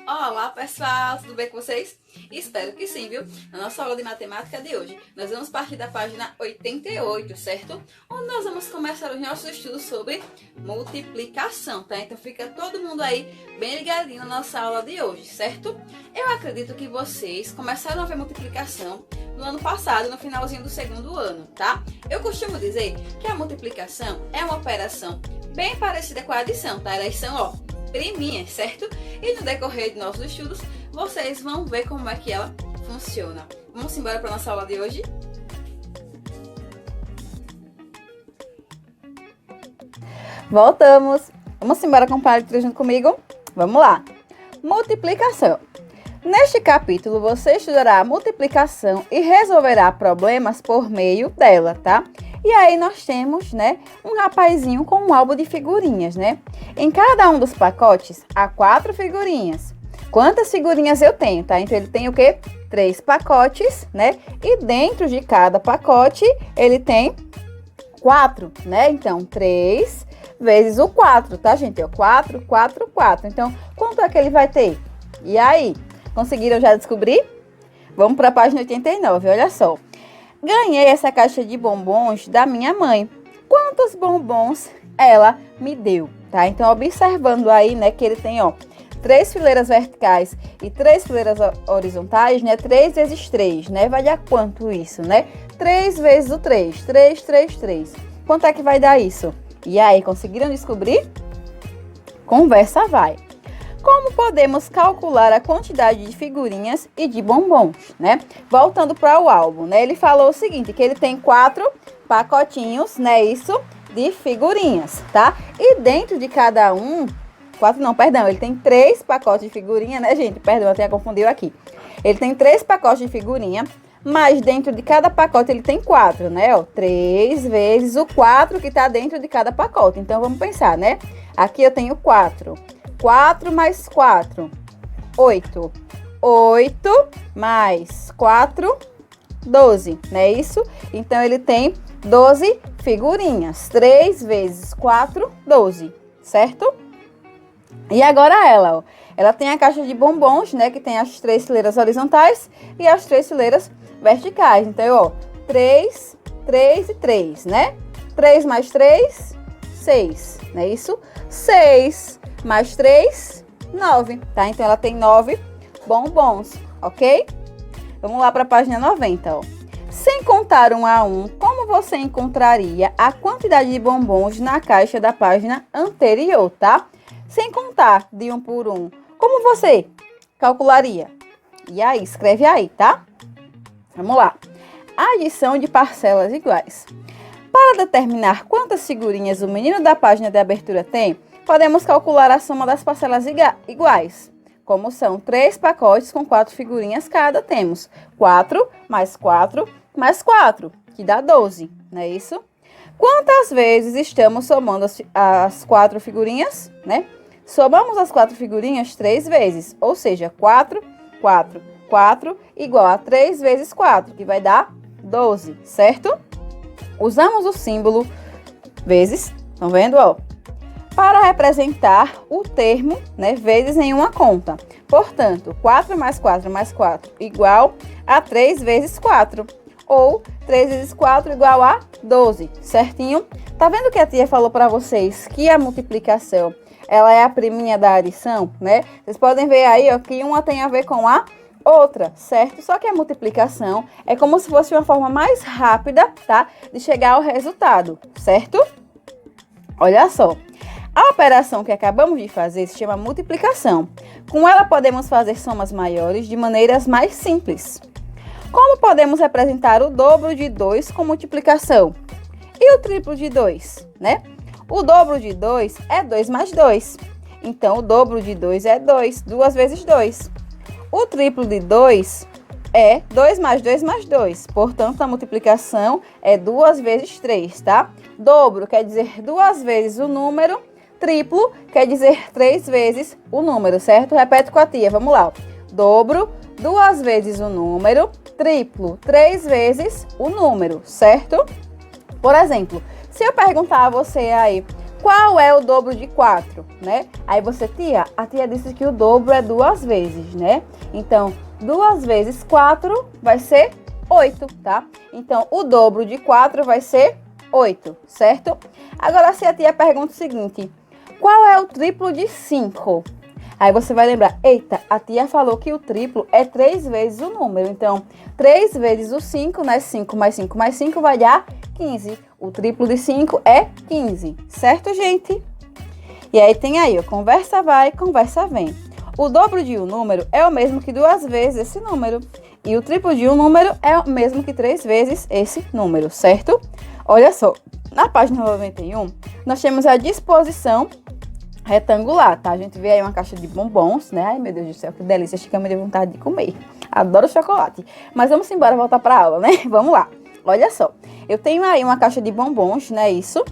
Olá pessoal, tudo bem com vocês? Espero que sim, viu? Na nossa aula de matemática de hoje, nós vamos partir da página 88, certo? Onde nós vamos começar os nossos estudos sobre multiplicação, tá? Então fica todo mundo aí bem ligadinho na nossa aula de hoje, certo? Eu acredito que vocês começaram a ver multiplicação no ano passado, no finalzinho do segundo ano, tá? Eu costumo dizer que a multiplicação é uma operação bem parecida com a adição, tá? Elas são, ó, priminhas, certo? E no decorrer de nossos estudos, vocês vão ver como é que ela funciona. Vamos embora para nossa aula de hoje? Voltamos! Vamos embora acompanhar a leitura junto comigo? Vamos lá! Multiplicação. Neste capítulo, você estudará a multiplicação e resolverá problemas por meio dela, tá? E aí nós temos, né, um rapazinho com um álbum de figurinhas, né? Em cada um dos pacotes, há 4 figurinhas. Quantas figurinhas eu tenho, tá? Então, ele tem o quê? 3 pacotes, né? E dentro de cada pacote, ele tem 4, né? Então, 3 vezes o 4, tá, gente? 4, 4, 4. Então, quanto é que ele vai ter? E aí? Conseguiram já descobrir? Vamos para a página 89, olha só. Ganhei essa caixa de bombons da minha mãe. Quantos bombons ela me deu, tá? Então, observando aí, né, que ele tem, ó, 3 fileiras verticais e 3 fileiras horizontais, né? 3 vezes 3, né? Vai dar quanto isso, né? 3 vezes o 3. 3, 3, 3. Quanto é que vai dar isso? E aí, conseguiram descobrir? Conversa vai. Como podemos calcular a quantidade de figurinhas e de bombons, né? Voltando para o álbum, né? Ele falou o seguinte, que ele tem 4 pacotinhos, né? Isso, de figurinhas, tá? E dentro de cada um... 4 não, perdão, ele tem 3 pacotes de figurinha, né, gente? Perdão, eu até confundiu aqui. Ele tem 3 pacotes de figurinha, mas dentro de cada pacote ele tem 4, né? Ó, 3 vezes o 4 que tá dentro de cada pacote. Então, vamos pensar, né? Aqui eu tenho 4. 4 mais 4, 8. 8 mais 4, 12, não é isso? Então, ele tem 12 figurinhas. 3 vezes 4, 12, certo? E agora ela, ó, ela tem a caixa de bombons, né, que tem as 3 fileiras horizontais e as 3 fileiras verticais. Então, ó, 3, 3 e 3, né? 3 mais 3, 6, não é isso? 6 mais 3, 9, tá? Então, ela tem 9 bombons, ok? Vamos lá para a página 90, ó. Sem contar 1 a 1, como você encontraria a quantidade de bombons na caixa da página anterior, tá? Sem contar de 1 por 1, como você calcularia? E aí, escreve aí, tá? Vamos lá. Adição de parcelas iguais. Para determinar quantas figurinhas o menino da página de abertura tem, podemos calcular a soma das parcelas iguais. Como são 3 pacotes com 4 figurinhas cada, temos 4 mais 4 mais 4, que dá 12, não é isso? Quantas vezes estamos somando as 4 figurinhas, né? Somamos as 4 figurinhas 3 vezes, ou seja, 4, 4, 4 igual a 3 vezes 4, que vai dar 12, certo? Usamos o símbolo vezes, estão vendo, ó? Para representar o termo, né, vezes em uma conta. Portanto, 4 mais 4 mais 4 igual a 3 vezes 4. Ou 3 vezes 4 igual a 12, certinho? Tá vendo que a tia falou para vocês que a multiplicação, ela é a priminha da adição, né? Vocês podem ver aí, ó, que uma tem a ver com a outra, certo? Só que a multiplicação é como se fosse uma forma mais rápida, tá? De chegar ao resultado, certo? Olha só. A operação que acabamos de fazer se chama multiplicação. Com ela podemos fazer somas maiores de maneiras mais simples. Como podemos representar o dobro de 2 com multiplicação? E o triplo de 2, né? O dobro de 2 é 2 mais 2. Então, o dobro de 2 é 2. 2 vezes 2. O triplo de 2 é 2 mais 2 mais 2. Portanto, a multiplicação é 2 vezes 3, tá? Dobro quer dizer 2 vezes o número. Triplo quer dizer 3 vezes o número, certo? Repete com a tia, vamos lá. Dobro, 2 vezes o número. Triplo, 3 vezes o número, certo? Por exemplo, se eu perguntar a você aí, Qual é o dobro de 4, né? Aí você, a tia disse que o dobro é 2 vezes, né? Então, 2 vezes 4 vai ser 8, tá? Então, o dobro de 4 vai ser 8, certo? Agora, se a tia pergunta o seguinte, qual é o triplo de 5? Aí você vai lembrar, eita, a tia falou que o triplo é 3 vezes o número. Então, 3 vezes o 5, né? 5 mais 5 mais 5 vai dar 15. O triplo de 5 é 15, certo, gente? E aí tem aí, ó, conversa vai, conversa vem. O dobro de um número é o mesmo que 2 vezes esse número. E o triplo de um número é o mesmo que 3 vezes esse número, certo? Olha só, na página 91, nós temos a disposição retangular, tá? A gente vê aí uma caixa de bombons, né? Ai, meu Deus do céu, que delícia, chega me deu vontade de comer. Adoro chocolate. Mas vamos embora, voltar para a aula, né? Vamos lá. Olha só, eu tenho aí uma caixa de bombons, né? Isso.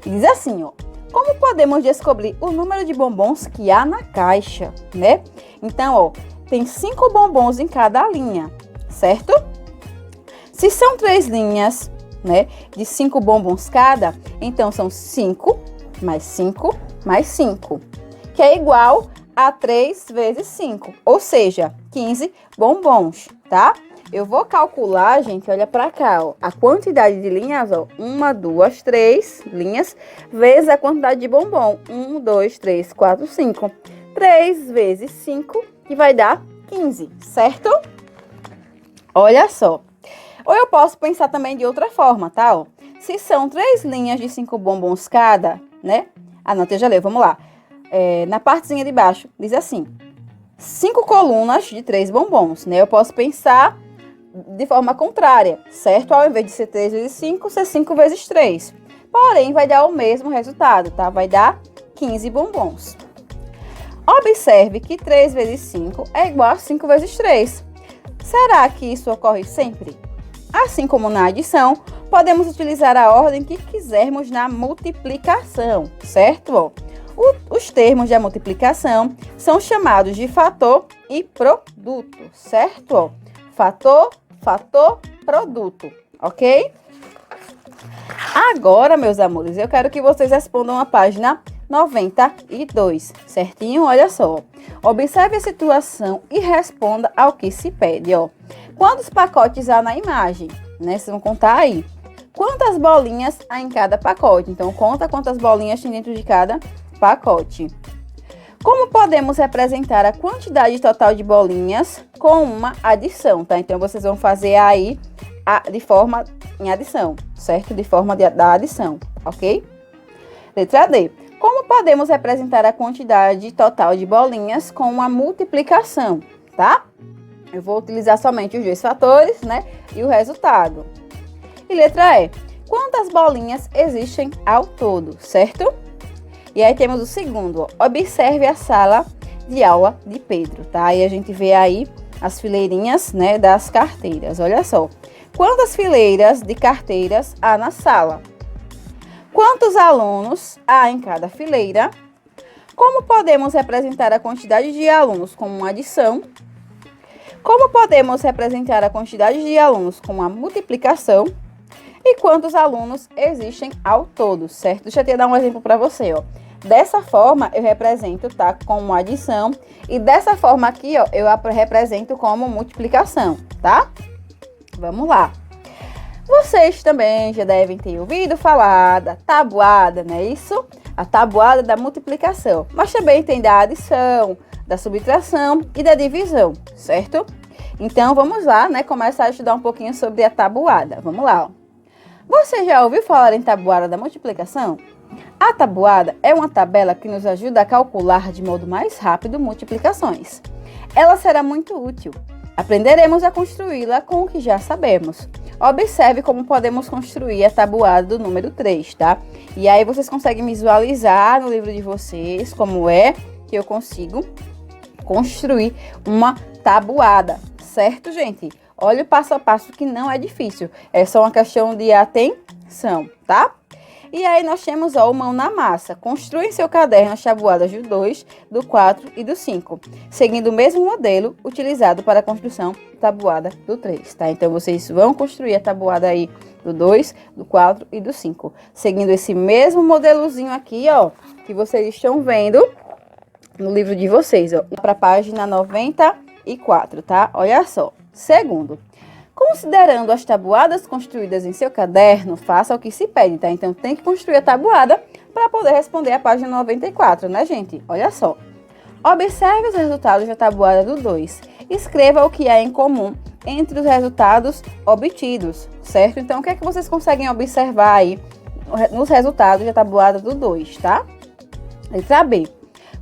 E diz assim, ó. Como podemos descobrir o número de bombons que há na caixa, né? Então, ó, tem 5 bombons em cada linha, certo? Se são 3 linhas, né? De 5 bombons cada, então são 5 mais 5 mais 5, que é igual a 3 vezes 5, ou seja, 15 bombons, tá? Eu vou calcular, gente, olha pra cá, ó, a quantidade de linhas, ó, 1, 2, 3 linhas, vezes a quantidade de bombom, 1, 2, 3, 4, 5, 3 vezes 5, que vai dar 15, certo? Olha só. Ou eu posso pensar também de outra forma, tá? Ó, se são 3 linhas de 5 bombons cada, né? Anota, eu já leio, vamos lá. Na partezinha de baixo, diz assim, 5 colunas de 3 bombons, né? Eu posso pensar de forma contrária, certo? Ao invés de ser 3 vezes 5, ser 5 vezes 3. Porém, vai dar o mesmo resultado, tá? Vai dar 15 bombons. Observe que 3 vezes 5 é igual a 5 vezes 3. Será que isso ocorre sempre? Assim como na adição, podemos utilizar a ordem que quisermos na multiplicação, certo? Ó, os termos da multiplicação são chamados de fator e produto, certo? Ó, fator, fator, produto, ok? Agora, meus amores, eu quero que vocês respondam a página 92, certinho? Olha só. Observe a situação e responda ao que se pede, ó. Quantos pacotes há na imagem? Né? Vocês vão contar aí. Quantas bolinhas há em cada pacote? Então, conta quantas bolinhas tem dentro de cada pacote. Como podemos representar a quantidade total de bolinhas com uma adição, tá? Então, vocês vão fazer aí de forma em adição, certo? De forma da adição, ok? Letra D. Como podemos representar a quantidade total de bolinhas com uma multiplicação, tá? Eu vou utilizar somente os 2 fatores, né? E o resultado. E letra E. Quantas bolinhas existem ao todo, certo? E aí temos o segundo, ó. Observe a sala de aula de Pedro, tá? E a gente vê aí as fileirinhas, né, das carteiras. Olha só. Quantas fileiras de carteiras há na sala? Quantos alunos há em cada fileira? Como podemos representar a quantidade de alunos com uma adição? Como podemos representar a quantidade de alunos com uma multiplicação? E quantos alunos existem ao todo, certo? Deixa eu dar um exemplo para você, ó. Dessa forma, eu represento, tá, como adição. E dessa forma aqui, ó, eu represento como multiplicação, tá? Vamos lá. Vocês também já devem ter ouvido falar da tabuada, não é isso? A tabuada da multiplicação. Mas também tem da adição, da subtração e da divisão, certo? Então, vamos lá, né? Começar a estudar um pouquinho sobre a tabuada. Vamos lá, ó. Você já ouviu falar em tabuada da multiplicação? A tabuada é uma tabela que nos ajuda a calcular de modo mais rápido multiplicações. Ela será muito útil. Aprenderemos a construí-la com o que já sabemos. Observe como podemos construir a tabuada do número 3, tá? E aí vocês conseguem visualizar no livro de vocês como é que eu consigo construir uma tabuada, certo, gente? Olha o passo a passo que não é difícil. É só uma questão de atenção, tá? E aí nós temos, ó, o mão na massa. Construa em seu caderno as tabuadas do 2, do 4 e do 5, seguindo o mesmo modelo utilizado para a construção da tabuada do 3, tá? Então, vocês vão construir a tabuada aí do 2, do 4 e do 5. Seguindo esse mesmo modelozinho aqui, ó, que vocês estão vendo no livro de vocês, ó, para a página 94, tá? Olha só. Segundo, considerando as tabuadas construídas em seu caderno, faça o que se pede, tá? Então, tem que construir a tabuada para poder responder a página 94, né, gente? Olha só. Observe os resultados da tabuada do 2. Escreva o que há em comum entre os resultados obtidos, certo? Então, o que é que vocês conseguem observar aí nos resultados da tabuada do 2, tá? Letra B.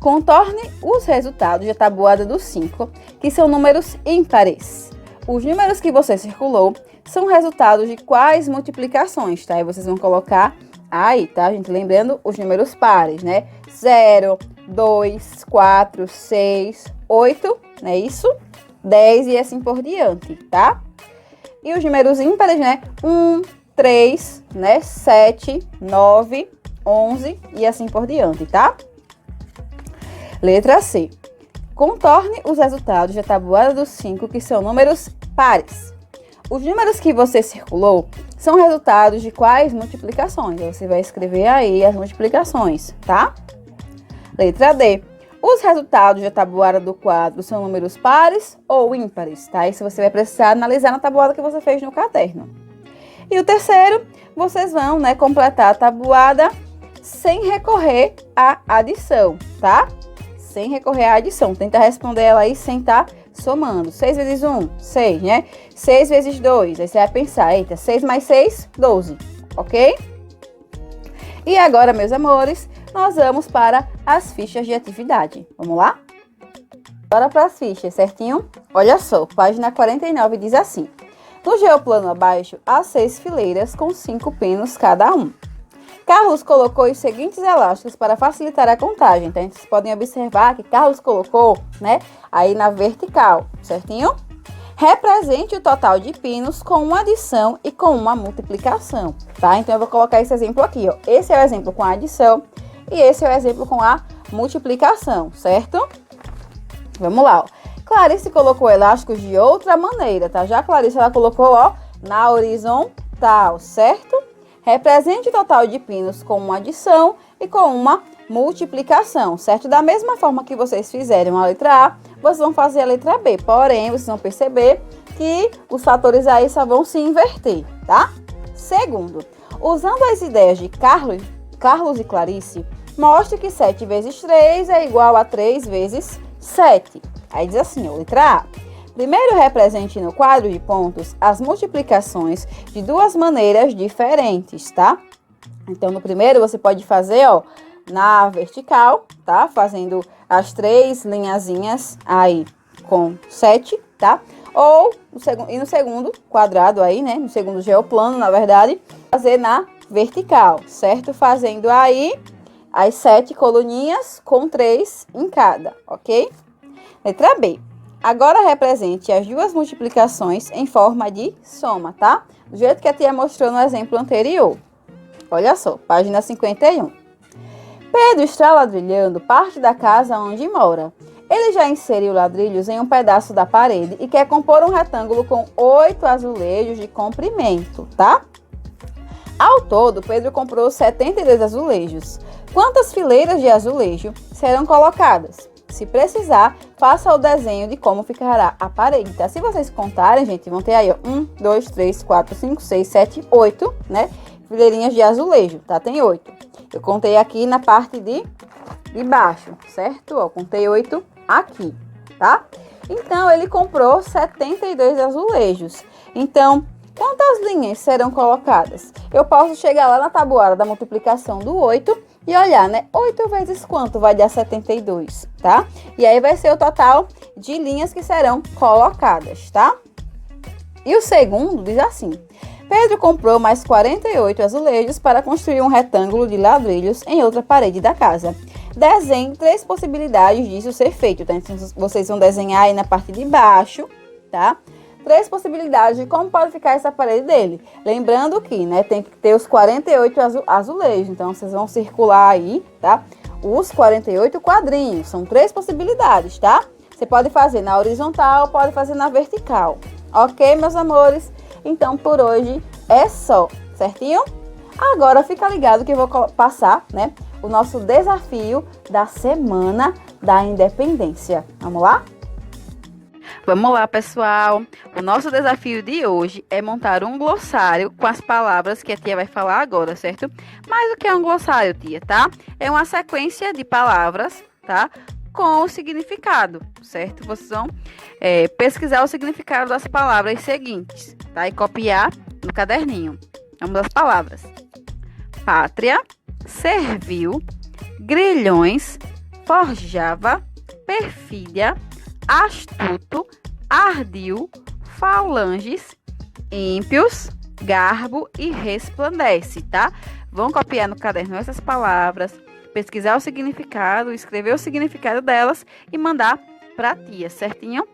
Contorne os resultados da tabuada do 5, que são números ímpares. Os números que você circulou são resultados de quais multiplicações, tá? E vocês vão colocar aí, tá, gente? Lembrando os números pares, né? 0, 2, 4, 6, 8, não é isso? 10 e assim por diante, tá? E os números ímpares, né? 1, 3, né? 7, 9, 11 e assim por diante, tá? Letra C. Contorne os resultados da tabuada dos 5, que são números pares. Os números que você circulou são resultados de quais multiplicações? Você vai escrever aí as multiplicações, tá? Letra D. Os resultados da tabuada do quadro são números pares ou ímpares, tá? Isso você vai precisar analisar na tabuada que você fez no caderno. E o terceiro, vocês vão, né, completar a tabuada sem recorrer à adição, tá? Sem recorrer à adição. Tenta responder ela aí sem estar somando. 6 vezes 1, 6, né? 6 vezes 2, aí você vai pensar, eita, 6 mais 6, 12, ok? E agora, meus amores, nós vamos para as fichas de atividade. Vamos lá? Bora para as fichas, certinho? Olha só, página 49 diz assim. No geoplano abaixo, há 6 fileiras com 5 pinos cada um. Carlos colocou os seguintes elásticos para facilitar a contagem. Então, vocês podem observar que Carlos colocou, né, aí na vertical, certinho? Represente o total de pinos com uma adição e com uma multiplicação, tá? Então, eu vou colocar esse exemplo aqui, ó. Esse é o exemplo com a adição e esse é o exemplo com a multiplicação, certo? Vamos lá, ó. Clarice colocou elásticos de outra maneira, tá? Já a Clarice, ela colocou, ó, na horizontal, certo? Represente o total de pinos com uma adição e com uma multiplicação, certo? Da mesma forma que vocês fizeram a letra A, vocês vão fazer a letra B. Porém, vocês vão perceber que os fatores aí só vão se inverter, tá? Segundo, usando as ideias de Carlos e Clarice, mostre que 7 vezes 3 é igual a 3 vezes 7. Aí diz assim, ó, letra A. Primeiro, represente no quadro de pontos as multiplicações de duas maneiras diferentes, tá? Então, no primeiro, você pode fazer, ó, na vertical, tá? Fazendo as 3 linhazinhas aí com 7, tá? Ou, no segundo quadrado aí, né? No segundo geoplano, na verdade, fazer na vertical, certo? Fazendo aí as 7 coluninhas com 3 em cada, ok? Letra B. Agora, represente as duas multiplicações em forma de soma, tá? Do jeito que a tia mostrou no exemplo anterior. Olha só, página 51. Pedro está ladrilhando parte da casa onde mora. Ele já inseriu ladrilhos em um pedaço da parede e quer compor um retângulo com 8 azulejos de comprimento, tá? Ao todo, Pedro comprou 72 azulejos. Quantas fileiras de azulejo serão colocadas? Se precisar, faça o desenho de como ficará a parede, tá? Se vocês contarem, gente, vão ter aí, ó, 1, 2, 3, 4, 5, 6, 7, 8, né? Fileirinhas de azulejo, tá? Tem 8. Eu contei aqui na parte de baixo, certo? Ó, contei 8 aqui, tá? Então, ele comprou 72 azulejos. Então, quantas linhas serão colocadas? Eu posso chegar lá na tabuada da multiplicação do 8 e olhar, né? 8 vezes quanto vai dar 72, tá? E aí vai ser o total de linhas que serão colocadas, tá? E o segundo diz assim. Pedro comprou mais 48 azulejos para construir um retângulo de ladrilhos em outra parede da casa. Desenhe 3 possibilidades disso ser feito, tá? Então, vocês vão desenhar aí na parte de baixo, tá? 3 possibilidades de como pode ficar essa parede dele. Lembrando que, né, tem que ter os 48 azulejos. Então, vocês vão circular aí, tá? Os 48 quadrinhos. São 3 possibilidades, tá? Você pode fazer na horizontal, pode fazer na vertical. Ok, meus amores? Então, por hoje é só, certinho? Agora fica ligado que eu vou passar, né, o nosso desafio da Semana da Independência. Vamos lá? Vamos lá, pessoal. O nosso desafio de hoje é montar um glossário com as palavras que a tia vai falar agora, certo? Mas o que é um glossário, tia, tá? É uma sequência de palavras, tá? Com o significado, certo? Vocês vão pesquisar o significado das palavras seguintes, tá? E copiar no caderninho. Vamos às palavras. Pátria, servil, grilhões, forjava, perfídia, astuto, ardil, falanges, ímpios, garbo e resplandece, tá? Vão copiar no caderno essas palavras, pesquisar o significado, escrever o significado delas e mandar pra tia, certinho?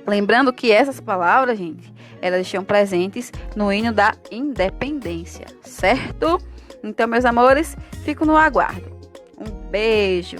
Lembrando que essas palavras, gente, elas estão presentes no hino da independência, certo? Então, meus amores, fico no aguardo. Um beijo!